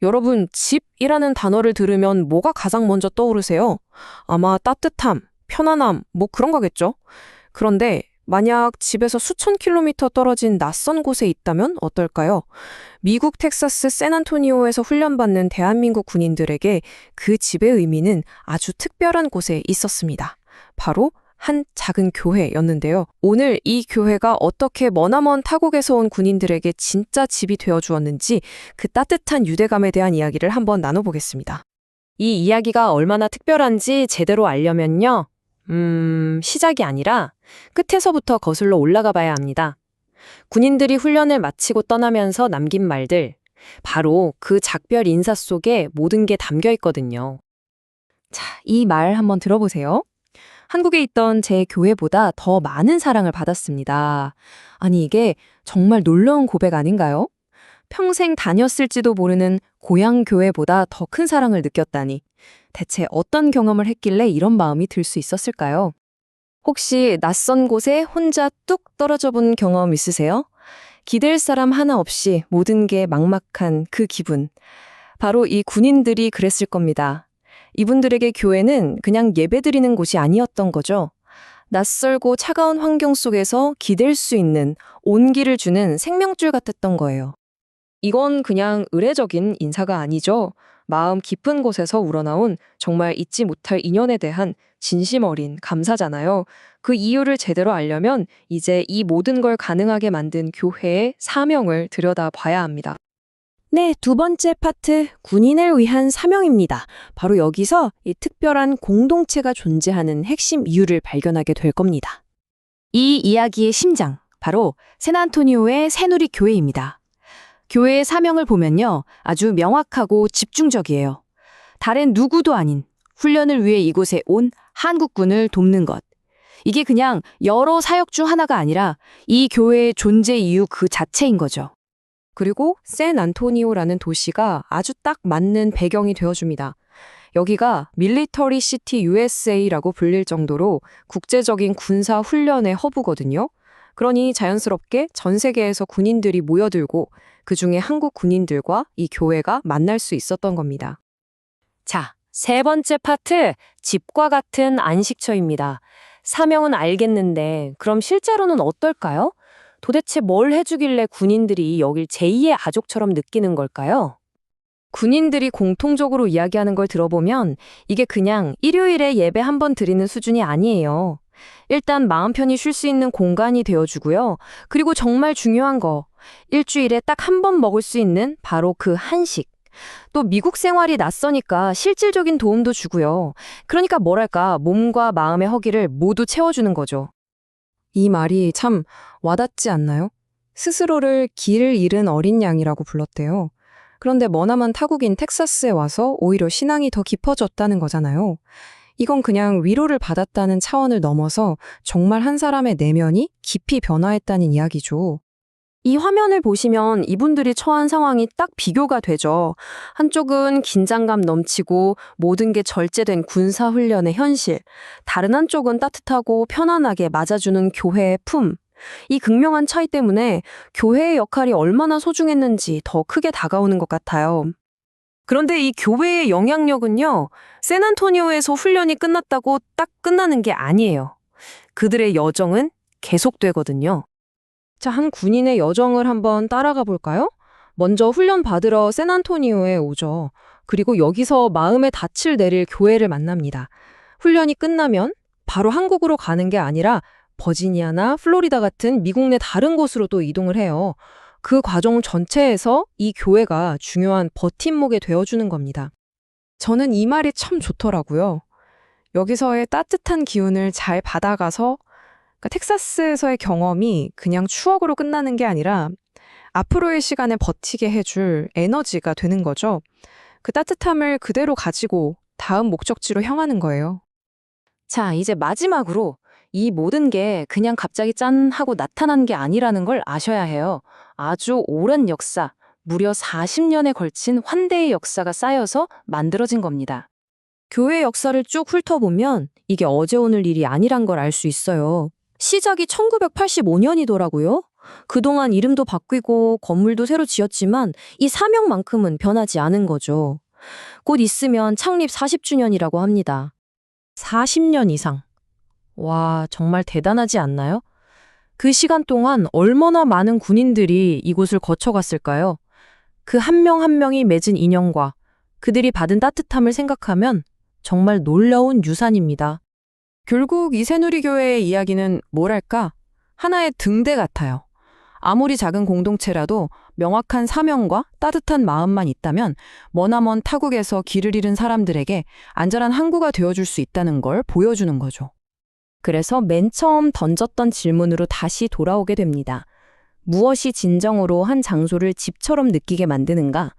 여러분, 집이라는 단어를 들으면 뭐가 가장 먼저 떠오르세요? 아마 따뜻함, 편안함, 뭐 그런 거겠죠? 그런데 만약 집에서 수천 킬로미터 떨어진 낯선 곳에 있다면 어떨까요? 미국 텍사스 샌안토니오에서 훈련받는 대한민국 군인들에게 그 집의 의미는 아주 특별한 곳에 있었습니다. 바로 한 작은 교회였는데요. 오늘 이 교회가 어떻게 머나먼 타국에서 온 군인들에게 진짜 집이 되어 주었는지 그 따뜻한 유대감에 대한 이야기를 한번 나눠보겠습니다. 이 이야기가 얼마나 특별한지 제대로 알려면요. 시작이 아니라 끝에서부터 거슬러 올라가 봐야 합니다. 군인들이 훈련을 마치고 떠나면서 남긴 말들, 바로 그 작별 인사 속에 모든 게 담겨 있거든요. 자, 이 말 한번 들어보세요. 한국에 있던 제 교회보다 더 많은 사랑을 받았습니다. 아니, 이게 정말 놀라운 고백 아닌가요? 평생 다녔을지도 모르는 고향 교회보다 더 큰 사랑을 느꼈다니. 대체 어떤 경험을 했길래 이런 마음이 들 수 있었을까요? 혹시 낯선 곳에 혼자 뚝 떨어져 본 경험 있으세요? 기댈 사람 하나 없이 모든 게 막막한 그 기분. 바로 이 군인들이 그랬을 겁니다. 이분들에게 교회는 그냥 예배드리는 곳이 아니었던 거죠. 낯설고 차가운 환경 속에서 기댈 수 있는 온기를 주는 생명줄 같았던 거예요. 이건 그냥 의례적인 인사가 아니죠. 마음 깊은 곳에서 우러나온 정말 잊지 못할 인연에 대한 진심 어린 감사잖아요. 그 이유를 제대로 알려면 이제 이 모든 걸 가능하게 만든 교회의 사명을 들여다봐야 합니다. 네, 두 번째 파트, 군인을 위한 사명입니다. 바로 여기서 이 특별한 공동체가 존재하는 핵심 이유를 발견하게 될 겁니다. 이 이야기의 심장, 바로 샌안토니오의 새누리 교회입니다. 교회의 사명을 보면요, 아주 명확하고 집중적이에요. 다른 누구도 아닌 훈련을 위해 이곳에 온 한국군을 돕는 것. 이게 그냥 여러 사역 중 하나가 아니라 이 교회의 존재 이유 그 자체인 거죠. 그리고 샌안토니오라는 도시가 아주 딱 맞는 배경이 되어줍니다. 여기가 밀리터리 시티 USA라고 불릴 정도로 국제적인 군사 훈련의 허브거든요. 그러니 자연스럽게 전 세계에서 군인들이 모여들고 그중에 한국 군인들과 이 교회가 만날 수 있었던 겁니다. 자, 세 번째 파트, 집과 같은 안식처입니다. 사명은 알겠는데 그럼 실제로는 어떨까요? 도대체 뭘 해주길래 군인들이 여길 제2의 가족처럼 느끼는 걸까요? 군인들이 공통적으로 이야기하는 걸 들어보면 이게 그냥 일요일에 예배 한 번 드리는 수준이 아니에요. 일단 마음 편히 쉴 수 있는 공간이 되어주고요. 그리고 정말 중요한 거, 일주일에 딱 한 번 먹을 수 있는 바로 그 한식. 또 미국 생활이 낯서니까 실질적인 도움도 주고요. 그러니까 뭐랄까, 몸과 마음의 허기를 모두 채워주는 거죠. 이 말이 참 와닿지 않나요? 스스로를 길을 잃은 어린 양이라고 불렀대요. 그런데 머나먼 타국인 텍사스에 와서 오히려 신앙이 더 깊어졌다는 거잖아요. 이건 그냥 위로를 받았다는 차원을 넘어서 정말 한 사람의 내면이 깊이 변화했다는 이야기죠. 이 화면을 보시면 이분들이 처한 상황이 딱 비교가 되죠. 한쪽은 긴장감 넘치고 모든 게 절제된 군사훈련의 현실, 다른 한쪽은 따뜻하고 편안하게 맞아주는 교회의 품. 이 극명한 차이 때문에 교회의 역할이 얼마나 소중했는지 더 크게 다가오는 것 같아요. 그런데 이 교회의 영향력은요, 샌안토니오에서 훈련이 끝났다고 딱 끝나는 게 아니에요. 그들의 여정은 계속되거든요. 자, 한 군인의 여정을 한번 따라가 볼까요? 먼저 훈련 받으러 샌안토니오에 오죠. 그리고 여기서 마음의 닻을 내릴 교회를 만납니다. 훈련이 끝나면 바로 한국으로 가는 게 아니라 버지니아나 플로리다 같은 미국 내 다른 곳으로 또 이동을 해요. 그 과정 전체에서 이 교회가 중요한 버팀목이 되어주는 겁니다. 저는 이 말이 참 좋더라고요. 여기서의 따뜻한 기운을 잘 받아가서 텍사스에서의 경험이 그냥 추억으로 끝나는 게 아니라 앞으로의 시간에 버티게 해줄 에너지가 되는 거죠. 그 따뜻함을 그대로 가지고 다음 목적지로 향하는 거예요. 자, 이제 마지막으로 이 모든 게 그냥 갑자기 짠 하고 나타난 게 아니라는 걸 아셔야 해요. 아주 오랜 역사, 무려 40년에 걸친 환대의 역사가 쌓여서 만들어진 겁니다. 교회 역사를 쭉 훑어보면 이게 어제 오늘 일이 아니란 걸 알 수 있어요. 시작이 1985년이더라고요. 그동안 이름도 바뀌고 건물도 새로 지었지만 이 사명만큼은 변하지 않은 거죠. 곧 있으면 창립 40주년이라고 합니다. 40년 이상. 와, 정말 대단하지 않나요? 그 시간 동안 얼마나 많은 군인들이 이곳을 거쳐갔을까요? 그 한 명 한 명이 맺은 인연과 그들이 받은 따뜻함을 생각하면 정말 놀라운 유산입니다. 결국 이새누리교회의 이야기는 뭐랄까? 하나의 등대 같아요. 아무리 작은 공동체라도 명확한 사명과 따뜻한 마음만 있다면 머나먼 타국에서 길을 잃은 사람들에게 안전한 항구가 되어줄 수 있다는 걸 보여주는 거죠. 그래서 맨 처음 던졌던 질문으로 다시 돌아오게 됩니다. 무엇이 진정으로 한 장소를 집처럼 느끼게 만드는가?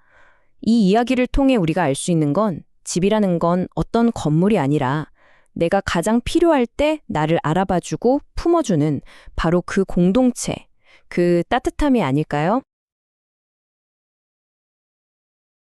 이 이야기를 통해 우리가 알 수 있는 건 집이라는 건 어떤 건물이 아니라 내가 가장 필요할 때 나를 알아봐주고 품어주는 바로 그 공동체, 그 따뜻함이 아닐까요?